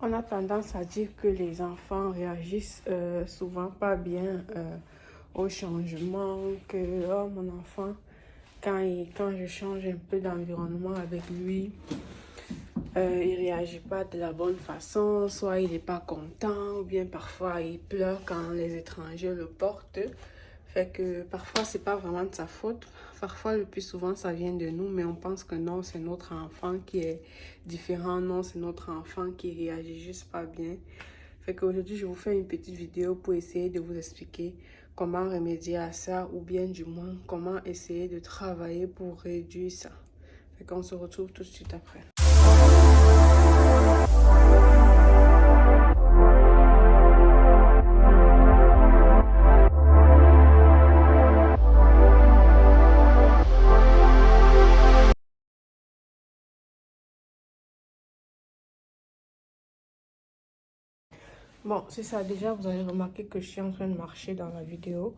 On a tendance à dire que les enfants réagissent souvent pas bien au changement, que oh, mon enfant, quand je change un peu d'environnement avec lui, il réagit pas de la bonne façon, soit il n'est pas content, ou bien parfois il pleure quand les étrangers le portent. Fait que parfois c'est pas vraiment de sa faute. Parfois le plus souvent ça vient de nous, mais on pense que non, c'est notre enfant qui est différent, non, c'est notre enfant qui réagit juste pas bien. Fait qu'aujourd'hui je vous fais une petite vidéo pour essayer de vous expliquer comment remédier à ça, ou bien du moins comment essayer de travailler pour réduire ça. Fait qu'on se retrouve tout de suite après. Bon, c'est ça. Déjà, vous avez remarqué que je suis en train de marcher dans la vidéo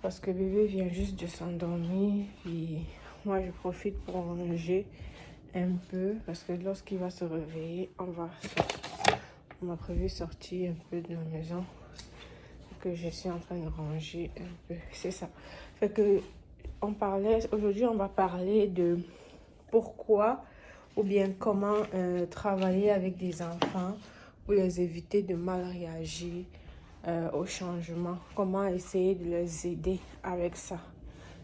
parce que bébé vient juste de s'endormir. Puis moi, je profite pour ranger un peu parce que lorsqu'il va se réveiller, on a prévu sortir un peu de la maison. Que je suis en train de ranger un peu. C'est ça. Fait que aujourd'hui, on va parler de pourquoi ou bien comment travailler avec des enfants pour les éviter de mal réagir au changement. Comment essayer de les aider avec ça.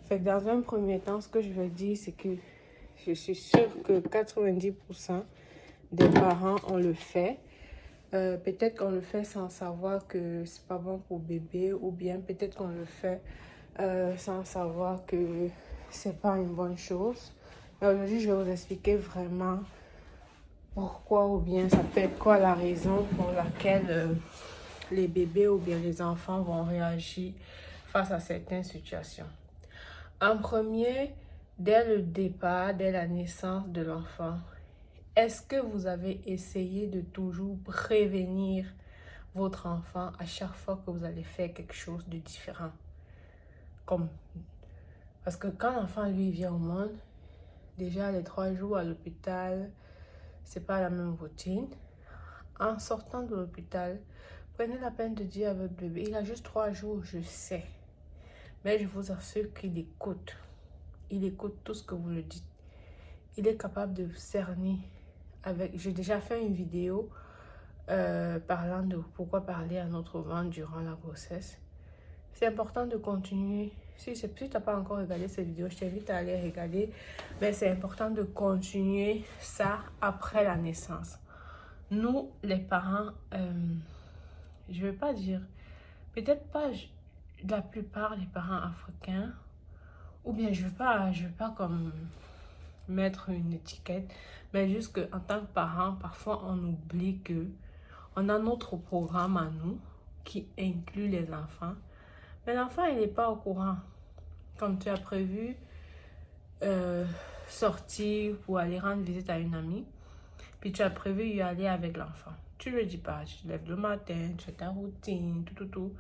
Fait que dans un premier temps, ce que je veux dire, c'est que je suis sûre que 90% des parents, on le fait. Peut-être qu'on le fait sans savoir que c'est pas bon pour bébé, ou bien peut-être qu'on le fait sans savoir que c'est pas une bonne chose. Mais aujourd'hui, je vais vous expliquer vraiment pourquoi, ou bien ça peut être quoi la raison pour laquelle les bébés ou bien les enfants vont réagir face à certaines situations. En premier, dès le départ, dès la naissance de l'enfant, est-ce que vous avez essayé de toujours prévenir votre enfant à chaque fois que vous allez faire quelque chose de différent? Parce que quand l'enfant, lui, vient au monde, déjà les 3 jours à l'hôpital, c'est pas la même routine. En sortant de l'hôpital, prenez la peine de dire à votre bébé, il a juste 3 jours, je sais. Mais je vous assure qu'il écoute. Il écoute tout ce que vous lui dites. Il est capable de cerner avec... J'ai déjà fait une vidéo parlant de pourquoi parler à notre ventre durant la grossesse. C'est important de continuer. Si tu n'as pas encore regardé cette vidéo, je t'invite à aller regarder. Mais c'est important de continuer ça après la naissance. Nous, les parents, je ne vais pas dire, peut-être pas la plupart des parents africains, ou bien je veux pas comme mettre une étiquette, mais juste qu'en tant que parent, parfois on oublie que on a notre programme à nous qui inclut les enfants. Mais l'enfant, il n'est pas au courant. Comme tu as prévu sortir pour aller rendre visite à une amie, puis tu as prévu y aller avec l'enfant. Tu ne le dis pas, tu te lèves le matin, tu fais ta routine, tout.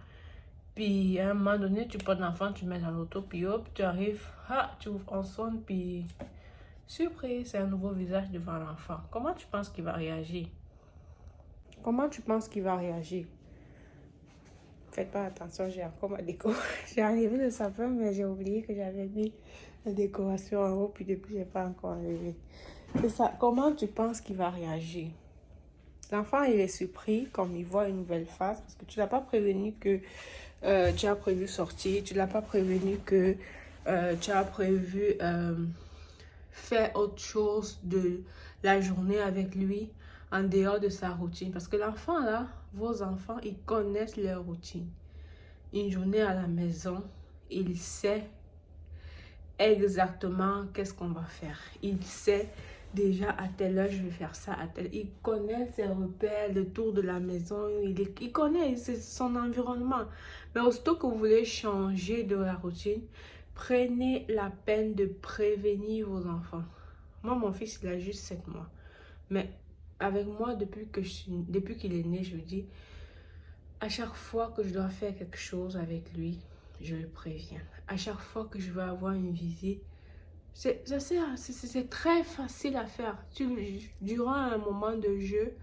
Puis à un moment donné, tu prends l'enfant, tu mets dans l'auto, puis hop, tu arrives, tu ouvres, on sonne, puis surprise, c'est un nouveau visage devant l'enfant. Comment tu penses qu'il va réagir? Comment tu penses qu'il va réagir? Faites pas attention, j'ai encore ma déco. J'ai enlevé le sapin, mais j'ai oublié que j'avais mis la décoration en haut, puis depuis, j'ai pas encore enlevé. C'est ça. Comment tu penses qu'il va réagir? L'enfant, il est surpris comme il voit une nouvelle face, parce que tu l'as pas prévenu que tu as prévu sortir, tu l'as pas prévenu que tu as prévu faire autre chose de la journée avec lui en dehors de sa routine. Parce que l'enfant là, vos enfants, ils connaissent leur routine. Une journée à la maison, il sait exactement qu'est-ce qu'on va faire. Il sait déjà à telle heure je vais faire ça, à telle... Il connaît ses repères, le tour de la maison, il connaît son environnement. Mais aussitôt que vous voulez changer de la routine, prenez la peine de prévenir vos enfants. Moi, mon fils, il a juste 7 mois. Mais avec moi, depuis qu'il est né, je lui dis, à chaque fois que je dois faire quelque chose avec lui, je le préviens. À chaque fois que je vais avoir une visite, c'est très facile à faire. Durant un moment de jeu,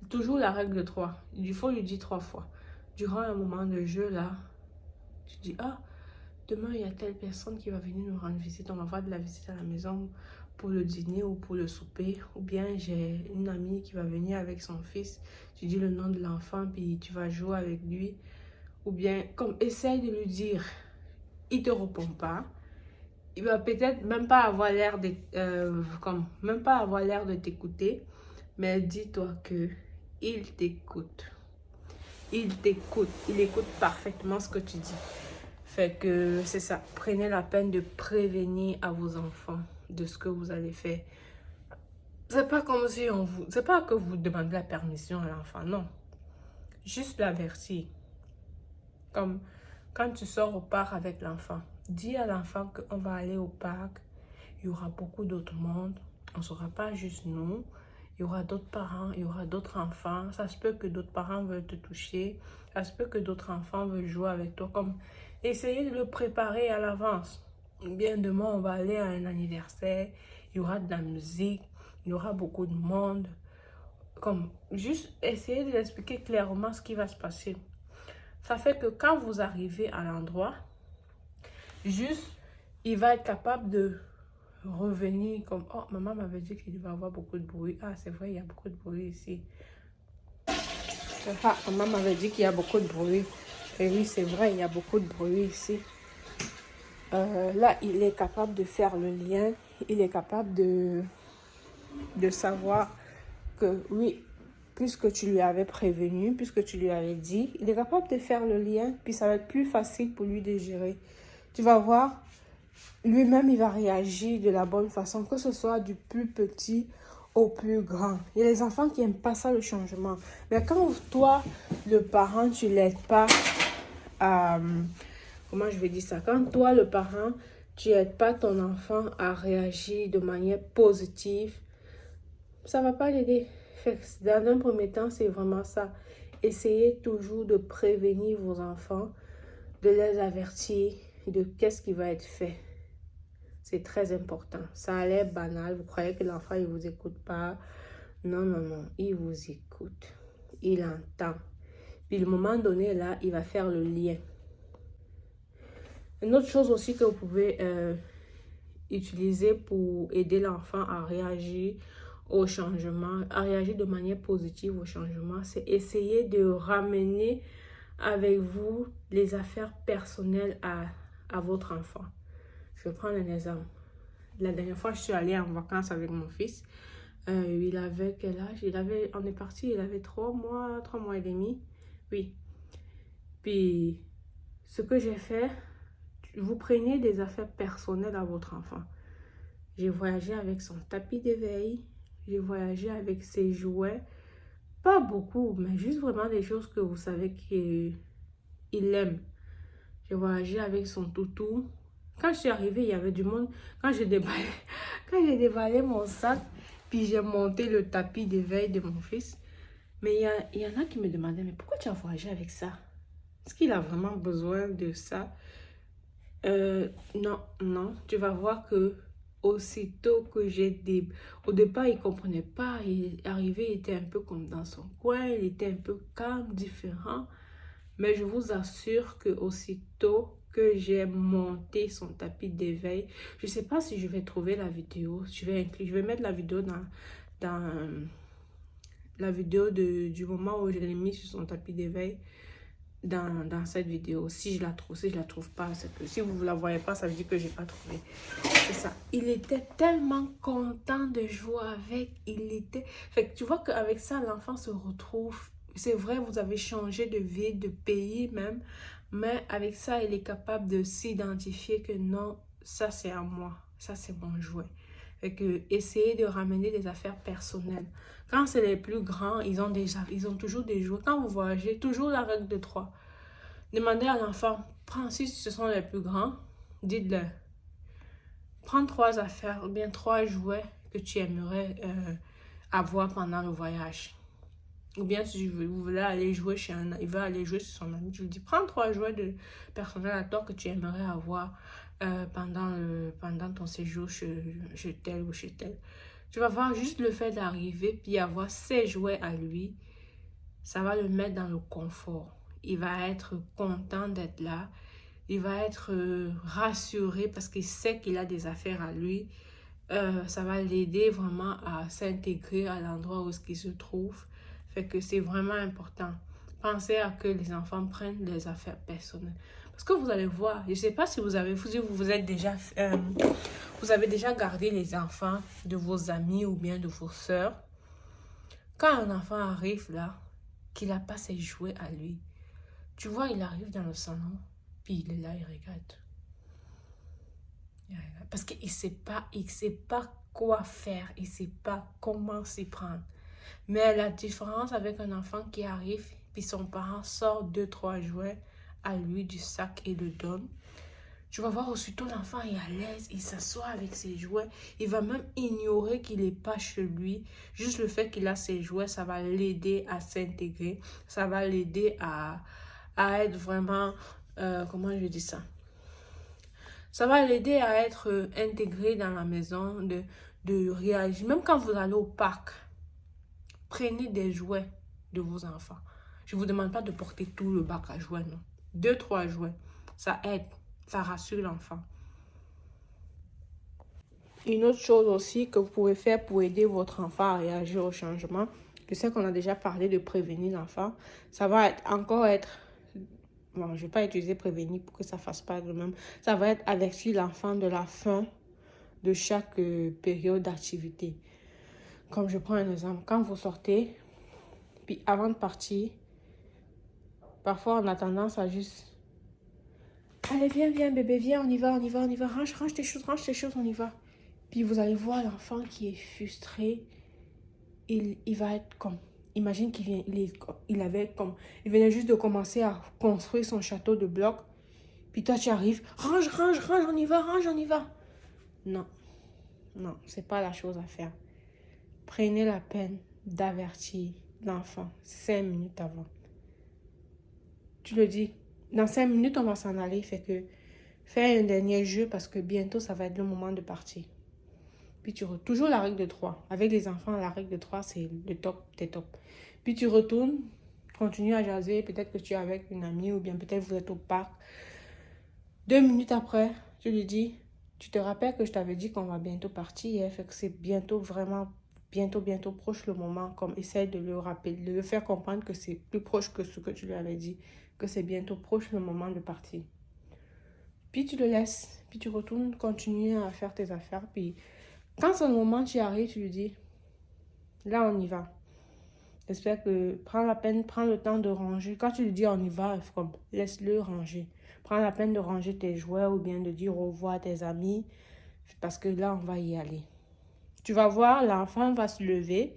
Toujours la règle de 3. Il faut lui dire 3 fois. Durant un moment de jeu, là, tu dis, ah, demain, il y a telle personne qui va venir nous rendre visite. On va avoir de la visite à la maison pour le dîner ou pour le souper. Ou bien, j'ai une amie qui va venir avec son fils. Tu dis le nom de l'enfant, puis tu vas jouer avec lui. Ou bien, comme, essaye de lui dire, il ne te répond pas. Il va peut-être même pas avoir l'air de, t'écouter. Mais dis-toi que il t'écoute. Il t'écoute. Il écoute parfaitement ce que tu dis. Fait que c'est ça. Prenez la peine de prévenir à vos enfants de ce que vous allez faire. C'est pas comme si c'est pas que vous demandez la permission à l'enfant, non. Juste l'avertir. Comme quand tu sors au parc avec l'enfant, dis à l'enfant qu'on va aller au parc. Il y aura beaucoup d'autres monde. On ne sera pas juste nous. Il y aura d'autres parents, il y aura d'autres enfants. Ça se peut que d'autres parents veulent te toucher. Ça se peut que d'autres enfants veulent jouer avec toi. Comme essayez de le préparer à l'avance. Bien demain, on va aller à un anniversaire. Il y aura de la musique. Il y aura beaucoup de monde. Comme juste essayer de l'expliquer clairement ce qui va se passer. Ça fait que quand vous arrivez à l'endroit, juste, il va être capable de revenir comme, oh, maman m'avait dit qu'il va y avoir beaucoup de bruit. Ah, c'est vrai, il y a beaucoup de bruit ici. Ah, maman m'avait dit qu'il y a beaucoup de bruit. Et oui, c'est vrai, il y a beaucoup de bruit ici. Là, il est capable de faire le lien. Il est capable de savoir que, oui, puisque tu lui avais prévenu, puisque tu lui avais dit, il est capable de faire le lien. Puis ça va être plus facile pour lui de gérer. Tu vas voir, lui-même, il va réagir de la bonne façon, que ce soit du plus petit au plus grand. Il y a les enfants qui n'aiment pas ça, le changement. Mais quand toi, le parent, tu ne l'aides pas à... Comment je vais dire ça? Quand toi, le parent, tu n'aides pas ton enfant à réagir de manière positive, ça ne va pas l'aider. Dans un premier temps, c'est vraiment ça. Essayez toujours de prévenir vos enfants, de les avertir de qu'est-ce qui va être fait. C'est très important. Ça a l'air banal. Vous croyez que l'enfant, il ne vous écoute pas. Non, non, non. Il vous écoute. Il entend. Puis, le moment donné, là, il va faire le lien. Une autre chose aussi que vous pouvez utiliser pour aider l'enfant à réagir au changement, à réagir de manière positive au changement, c'est essayer de ramener avec vous les affaires personnelles à votre enfant. Je vais prendre un exemple. La dernière fois, je suis allée en vacances avec mon fils. Il avait quel âge? On est parti, il avait 3 mois et demi. Oui. Puis, ce que j'ai fait, vous prenez des affaires personnelles à votre enfant. J'ai voyagé avec son tapis d'éveil. J'ai voyagé avec ses jouets. Pas beaucoup, mais juste vraiment des choses que vous savez qu'il aime. J'ai voyagé avec son toutou. Quand je suis arrivée, il y avait du monde. Quand j'ai déballé mon sac, puis j'ai monté le tapis d'éveil de mon fils. Mais il y en a qui me demandaient, mais pourquoi tu as voyagé avec ça? Est-ce qu'il a vraiment besoin de ça? Non, non. Tu vas voir que aussitôt que au départ, il ne comprenait pas. Il arrivait, il était un peu comme dans son coin. Il était un peu calme, différent. Mais je vous assure que aussitôt que j'ai monté son tapis d'éveil, je ne sais pas si je vais trouver la vidéo. Je vais mettre la vidéo dans la vidéo du moment où je l'ai mis sur son tapis d'éveil dans cette vidéo. Si je la trouve pas, c'est que si vous ne la voyez pas, ça veut dire que je n'ai pas trouvé. C'est ça. Il était tellement content de jouer avec. Fait que tu vois qu'avec ça, l'enfant se retrouve. C'est vrai, vous avez changé de ville, de pays même. Mais avec ça, il est capable de s'identifier que non, ça c'est à moi. Ça c'est mon jouet. Fait que essayez de ramener des affaires personnelles. Quand c'est les plus grands, ils ont toujours des jouets. Quand vous voyagez, toujours la règle de 3. Demandez à l'enfant, si ce sont les plus grands, dites-leur. Prends 3 affaires ou bien 3 jouets que tu aimerais avoir pendant le voyage. Ou bien si vous voulez aller jouer il veut aller jouer sur son ami, tu lui dis, prends 3 jouets de personnel à toi que tu aimerais avoir pendant ton séjour chez tel ou chez tel. Tu vas voir juste le fait d'arriver puis avoir ses jouets à lui. ça va le mettre dans le confort. Il va être content d'être là. Il va être rassuré parce qu'il sait qu'il a des affaires à lui. Ça va l'aider vraiment à s'intégrer à l'endroit où il se trouve. Fait que c'est vraiment important. Pensez à que les enfants prennent les affaires personnelles. Parce que vous allez voir, je ne sais pas si vous avez déjà gardé les enfants de vos amis ou bien de vos sœurs. Quand un enfant arrive là, qu'il n'a pas ses jouets à lui, tu vois, il arrive dans le salon, puis il est là, il regarde. Parce qu'il ne sait pas quoi faire, il ne sait pas comment s'y prendre. Mais la différence avec un enfant qui arrive, puis son parent sort 2-3 jouets à lui du sac et le donne. Tu vas voir aussitôt l'enfant est à l'aise, il s'assoit avec ses jouets. Il va même ignorer qu'il n'est pas chez lui. Juste le fait qu'il a ses jouets, ça va l'aider à s'intégrer. Ça va l'aider à être vraiment, comment je dis ça? Ça va l'aider à être intégré dans la maison, de réagir. Même quand vous allez au parc, prenez des jouets de vos enfants. Je ne vous demande pas de porter tout le bac à jouets, non. 2-3 jouets, ça aide, ça rassure l'enfant. Une autre chose aussi que vous pouvez faire pour aider votre enfant à réagir au changement, je sais qu'on a déjà parlé de prévenir l'enfant, ça va être, bon, je ne vais pas utiliser prévenir pour que ça ne fasse pas de même, ça va être avertir l'enfant de la fin de chaque période d'activité. Comme je prends un exemple, quand vous sortez, puis avant de partir, parfois on a tendance à juste, allez viens bébé, viens, on y va, range tes choses, on y va. Puis vous allez voir l'enfant qui est frustré, il va être comme, imagine qu'il vient, il venait juste de commencer à construire son château de blocs, puis toi tu arrives, range, on y va. Non, c'est pas la chose à faire. Prenez la peine d'avertir l'enfant 5 minutes avant. Tu le dis, dans 5 minutes, on va s'en aller. Fait que fais un dernier jeu parce que bientôt, ça va être le moment de partir. Puis toujours la règle de 3. Avec les enfants, la règle de 3, c'est le top des tops. Puis tu retournes, continue à jaser. Peut-être que tu es avec une amie ou bien peut-être vous êtes au parc. 2 minutes après, tu lui dis, tu te rappelles que je t'avais dit qu'on va bientôt partir. Fait que c'est bientôt vraiment bientôt proche le moment. Comme essaye de le rappeler, de le faire comprendre que c'est plus proche que ce que tu lui avais dit. Que c'est bientôt proche le moment de partir. Puis tu le laisses. Puis tu retournes, continuer à faire tes affaires. Puis quand c'est le moment, tu arrives, tu lui dis, là on y va. J'espère que prends le temps de ranger. Quand tu lui dis on y va, laisse-le ranger. Prends la peine de ranger tes jouets ou bien de dire au revoir à tes amis. Parce que là, on va y aller. Tu vas voir, l'enfant va se lever.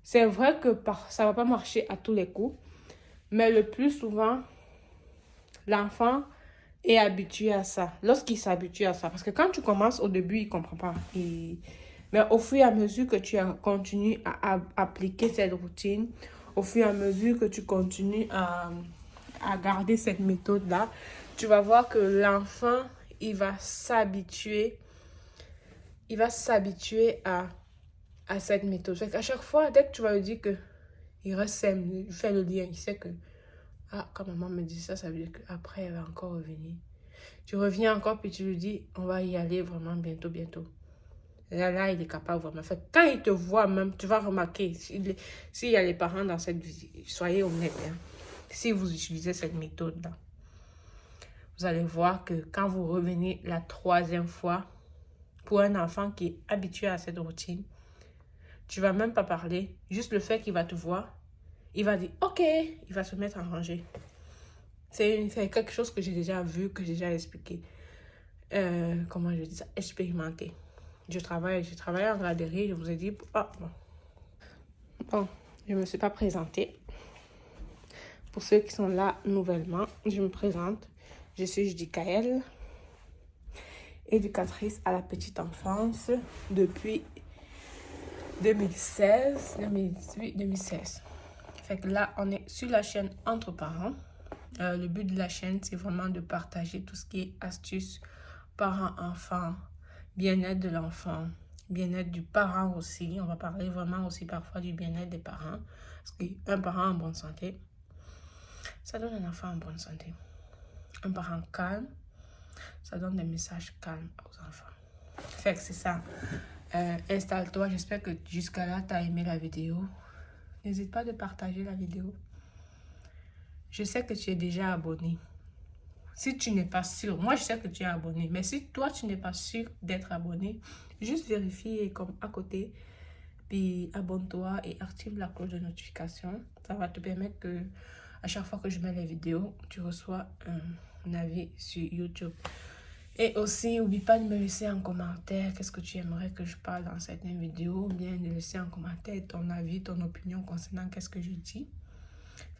C'est vrai que ça ne va pas marcher à tous les coups. Mais le plus souvent, l'enfant est habitué à ça. Lorsqu'il s'habitue à ça. Parce que quand tu commences, au début, il ne comprend pas. Mais au fur et à mesure que tu continues à appliquer cette routine, au fur et à mesure que tu continues à garder cette méthode-là, tu vas voir que l'enfant, il va s'habituer à cette méthode. Fait qu'à chaque fois, dès que tu vas lui dire que il ressème, il fait le lien, il sait que quand maman me dit ça, ça veut dire qu'après, elle va encore revenir. Tu reviens encore, puis tu lui dis, on va y aller vraiment bientôt. Là, il est capable vraiment. Fait, quand il te voit même, tu vas remarquer, s'il y a les parents dans cette visite, soyez honnêtes, hein, si vous utilisez cette méthode-là, vous allez voir que quand vous revenez la 3e fois, pour un enfant qui est habitué à cette routine, tu ne vas même pas parler. Juste le fait qu'il va te voir, il va dire, OK, il va se mettre à ranger. C'est quelque chose que j'ai déjà vu, que j'ai déjà expliqué. Comment je dis ça? Expérimenté. Je travaille en garderie, je vous ai dit, Bon, je ne me suis pas présentée. Pour ceux qui sont là nouvellement, je me présente. Je suis Judikaël, éducatrice à la petite enfance depuis 2016. Fait que là, on est sur la chaîne Entre parents. Le but de la chaîne, c'est vraiment de partager tout ce qui est astuces, parents-enfants, bien-être de l'enfant, bien-être du parent aussi. On va parler vraiment aussi parfois du bien-être des parents. Parce qu'un parent en bonne santé, ça donne un enfant en bonne santé. Un parent calme, ça donne des messages calmes aux enfants. Fait que c'est ça. Installe-toi. J'espère que jusqu'à là, tu as aimé la vidéo. N'hésite pas de partager la vidéo. Je sais que tu es déjà abonné. Si tu n'es pas sûr, moi je sais que tu es abonné, mais si toi tu n'es pas sûr d'être abonné, juste vérifie comme à côté, puis abonne-toi et active la cloche de notification. Ça va te permettre que à chaque fois que je mets les vidéos, tu reçois un avis sur YouTube. Et aussi, n'oublie pas de me laisser en commentaire qu'est-ce que tu aimerais que je parle dans certaines vidéos, ou bien de laisser en commentaire ton avis, ton opinion concernant qu'est-ce que je dis.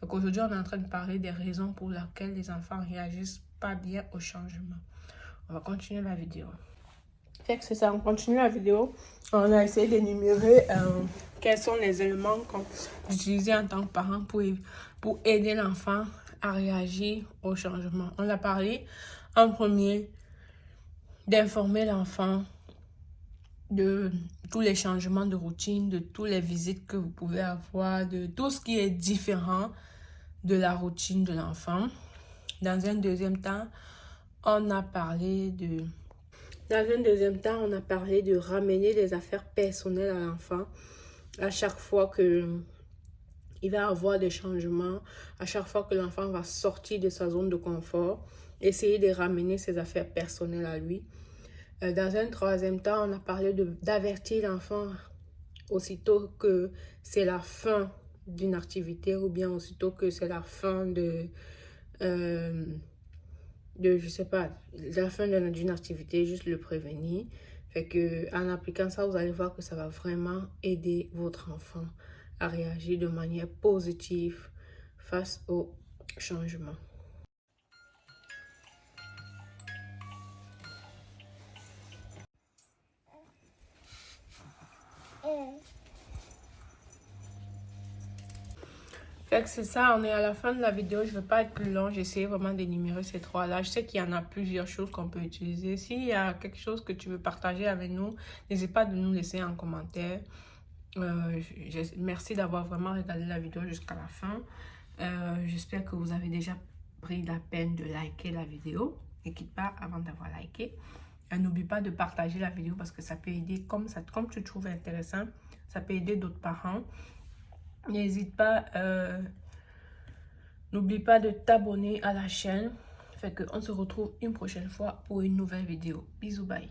Donc aujourd'hui, on est en train de parler des raisons pour lesquelles les enfants réagissent pas bien au changement. On va continuer la vidéo. Fait que c'est ça, on continue la vidéo. On a essayé d'énumérer quels sont les éléments qu'on utilise en tant que parent pour aider l'enfant à réagir au changement. On a parlé en premier d'informer l'enfant de tous les changements de routine, de toutes les visites que vous pouvez avoir, de tout ce qui est différent de la routine de l'enfant. Dans un deuxième temps, on a parlé de ramener les affaires personnelles à l'enfant à chaque fois que il va avoir des changements, à chaque fois que l'enfant va sortir de sa zone de confort, essayer de ramener ses affaires personnelles à lui. Dans un troisième temps, on a parlé d'avertir l'enfant aussitôt que c'est la fin d'une activité ou bien aussitôt que c'est la fin je sais pas, la fin d'une activité, juste le prévenir. Fait que en appliquant ça, vous allez voir que ça va vraiment aider votre enfant à réagir de manière positive face au changement. Fait que c'est ça, on est à la fin de la vidéo. Je ne veux pas être plus long. J'ai essayé vraiment d'énumérer ces trois-là. Je sais qu'il y en a plusieurs choses qu'on peut utiliser. S'il y a quelque chose que tu veux partager avec nous, n'hésite pas de nous laisser en commentaire. Merci d'avoir vraiment regardé la vidéo jusqu'à la fin. J'espère que vous avez déjà pris la peine de liker la vidéo. Ne quitte pas avant d'avoir liké. N'oublie pas de partager la vidéo parce que ça peut aider, comme tu trouves intéressant, ça peut aider d'autres parents. N'hésite pas, n'oublie pas de t'abonner à la chaîne. Fait que on se retrouve une prochaine fois pour une nouvelle vidéo. Bisous, bye.